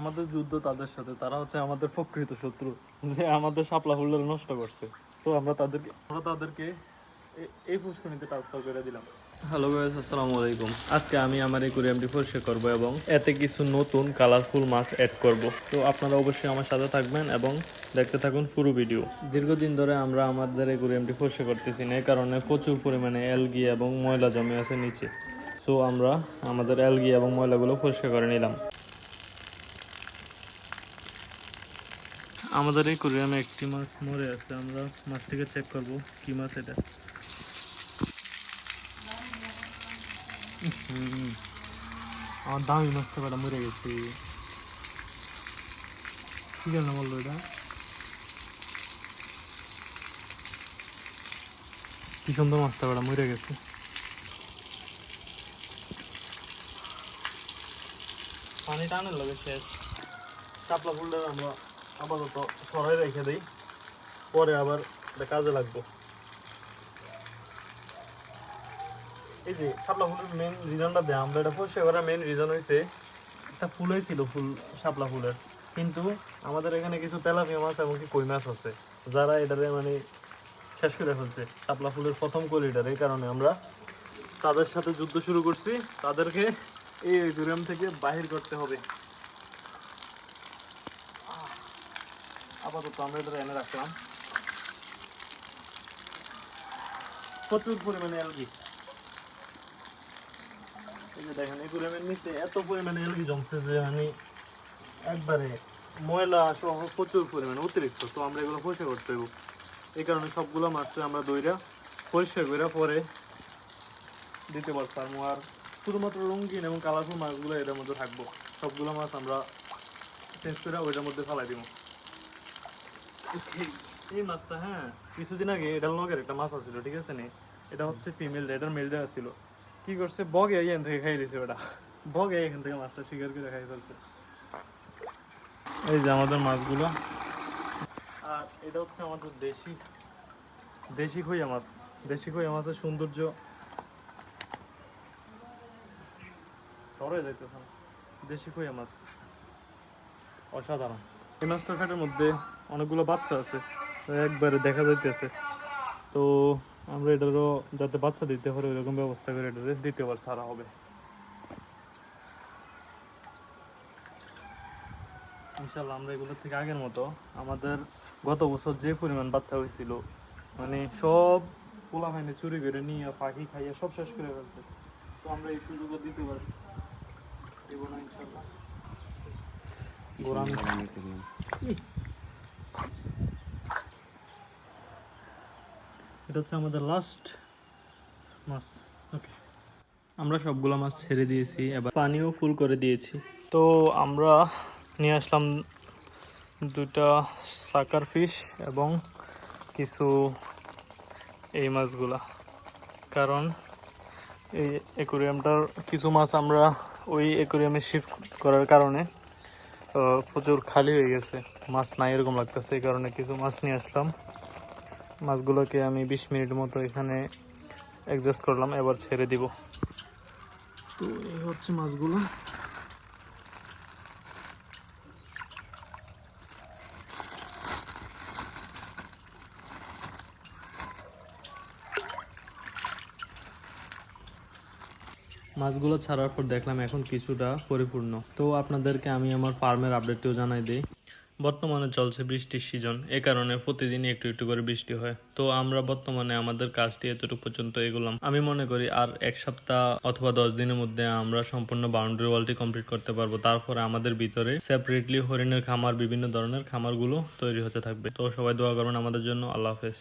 আমাদের যুদ্ধ তাদের সাথে, তারা হচ্ছে আমাদের প্রকৃত শত্রু, যে আমাদের শাপলা ফুলটা নষ্ট করছে। সো আমরা তাদেরকে এই পুষ্করিণীতে ট্রান্সফার করে দিলাম। হ্যালো গাইস, আসসালামু আলাইকুম। আজকে আমি আমার একুরিয়ামটি পরিষ্কার করব এবং এতে কিছু নতুন কালারফুল মাছ অ্যাড করব। তো আপনারা অবশ্যই আমার সাথে থাকবেন এবং দেখতে থাকুন পুরো ভিডিও। দীর্ঘদিন ধরে আমরা আমাদের একুরিয়ামটি পরিষ্কার করতেছি না, এই কারণে প্রচুর পরিমাণে অ্যালগি এবং ময়লা জমে আছে নিচে। সো আমরা আমাদের অ্যালগি এবং ময়লাগুলো পরিষ্কার করে নিলাম। আমাদের এই একুরিয়ামে একটি মাছ মরে আছে, আমরা মাছটিকে চেক করব কি মাছ এটা। আমার দামি মাছটা বেটা মরে গেছে, কি জন্য বললো এটা? কি সুন্দর মাছটা বেটা মরে গেছে। পানি টানের লগে শেষ। শাপলা ফুলটা আমরা আপাতত সরাই রেখে দিই, পরে আবার এটা কাজে লাগবো। এই যে শাপলা ফুলের মেন রিজনটা দেয়, আমরা এটা পরিষ্কার করার মেন রিজন হয়েছে একটা ফুলই ছিল, ফুল শাপলা ফুলের, কিন্তু আমাদের এখানে কিছু তেলাপিয়া মাছ এবং কি কই মাছ আছে যারা এটারে মানে শেষ করে ফেলছে শাপলা ফুলের প্রথম কলিটার। এই কারণে আমরা তাদের সাথে যুদ্ধ শুরু করছি, তাদেরকে এই অ্যাকুরিয়াম থেকে বাহির করতে হবে। আপাতত আমরা এটা এনে রাখলাম। প্রচুর পরিমাণে অ্যালগি, এই যে দেখেন অ্যাকুরিয়ামের নিচে এত পরিমাণে অ্যালগি জমছে যে মানে একবারে ময়লা সহ প্রচুর পরিমাণে অতিরিক্ত। তো আমরা এগুলো পরিষ্কার করতে হবে, এই কারণে সবগুলো মাছ আমরা দইরা পরিষ্কার করে পরে দিতে পারতাম। আর শুধুমাত্র রঙিন এবং কালারফুল মাছগুলো এটার মধ্যে থাকবো, সবগুলো মাছ আমরা চেঞ্জ করে ওইটার মধ্যে ফেলাই দিব। এই মাছটা, হ্যাঁ, কিছুদিন আগে এটার লগের একটা মাছ আছিল, ঠিক আছে নি, এটা হচ্ছে ফিমেল, এটার মেল দেওয়া ছিল। কি করছে, বগে এখান থেকে খাই দিয়েছে, ওটা বগে এখান থেকে মাছটা শিকার করে খাই ফেলছে। এই যে আমাদের মাছগুলো, আর এটা হচ্ছে আমাদের দেশি খইয়া মাছ। দেশি খইয়া মাছের সৌন্দর্য ধরে যাইতেছে না। দেশি খইয়া মাছ অসাধারণ। এই মাছটার খাটের মধ্যে অনেকগুলো বাচ্চা আছে, একবারে দেখা যাইতেছে। তো আমরা এটারও যাতে বাচ্চা দিতে পারে ওইরকম ব্যবস্থা করে এটাতে দ্বিতীয়বার ছাড়া হবে ইনশাল্লাহ। আমরা এগুলোর থেকে আগের মতো আমাদের গত বছর যে পরিমাণ বাচ্চা হয়েছিল, মানে সব পোলা ফাইনে চুরি করে নিয়ে পাখি খাইয়ে সব শেষ করে ফেলছে। তো আমরা এই সুযোগও দ্বিতীয়বার দেবো না ইনশাল্লাহ। এটা হচ্ছে আমাদের লাস্ট মাছ। ওকে, আমরা সবগুলো মাছ ছেড়ে দিয়েছি, এবার পানিও ফুল করে দিয়েছি। তো আমরা নিয়ে আসলাম দুটা সাকার ফিশ এবং কিছু এই মাছগুলা, কারণ এই অ্যাকুরিয়ামটার কিছু মাছ আমরা ওই অ্যাকুরিয়ামে শিফট করার কারণে প্রচুর খালি হয়ে গেছে, মাছ নাই এরকম লাগতেছে। এই কারণে কিছু মাছ নিয়ে আসলাম। মাছগুলোকে আমি 20 মিনিট মতো এখানে অ্যাডজাস্ট করলাম, এবার ছেড়ে দিব। তো এই হচ্ছে মাছগুলো। মাছগুলো ছাড়ার পর দেখলাম এখন কিছুটা পরিপূর্ণ। তো আপনাদেরকে আমি আমার ফার্মের আপডেটটিও জানাই দিই। বর্তমানে চলছে বৃষ্টির সিজন, এ কারণে প্রতিদিনই একটু একটু করে বৃষ্টি হয়। তো আমরা বর্তমানে আমাদের কাজটি এতটুকু পর্যন্ত এগোলাম। আমি মনে করি আর 1 সপ্তাহ অথবা 10 দিনের মধ্যে আমরা সম্পূর্ণ বাউন্ডারি ওয়ালটি কমপ্লিট করতে পারবো। তারপরে আমাদের ভিতরে সেপারেটলি হরিণের খামার, বিভিন্ন ধরনের খামারগুলো তৈরি হতে থাকবে। তো সবাই দোয়া করবেন আমাদের জন্য। আল্লাহ হাফেজ।